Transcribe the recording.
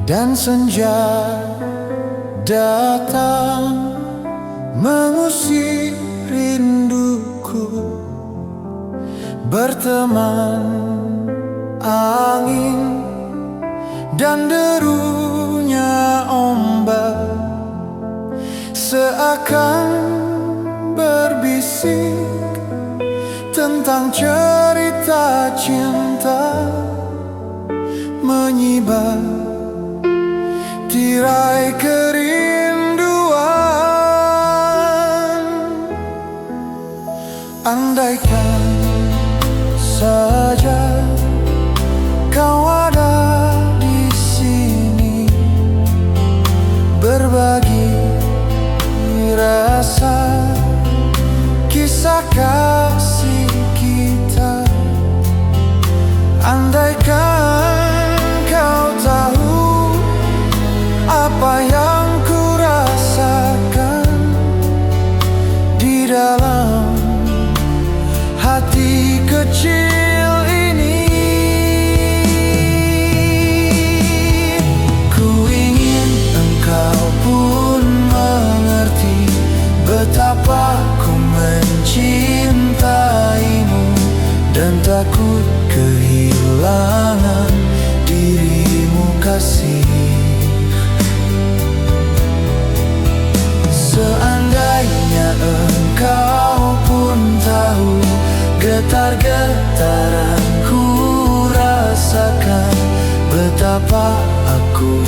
dan senja datang mengusir rinduku, berteman angin dan derunya ombak, seakan berbisik tentang cerita cinta, menyibak tirai kerinduan. Andaikan saja kau ada di sini, berbagi rasa kisah kasih kita. Andaikan kau tahu apa yang ku rasakan di dalam hati kecil ini. Ku ingin engkau pun mengerti betapa ku mencintaimu dan takut kehilangan dirimu kasih. Seandainya engkau pun tahu getar-getaran ku rasakan, betapa aku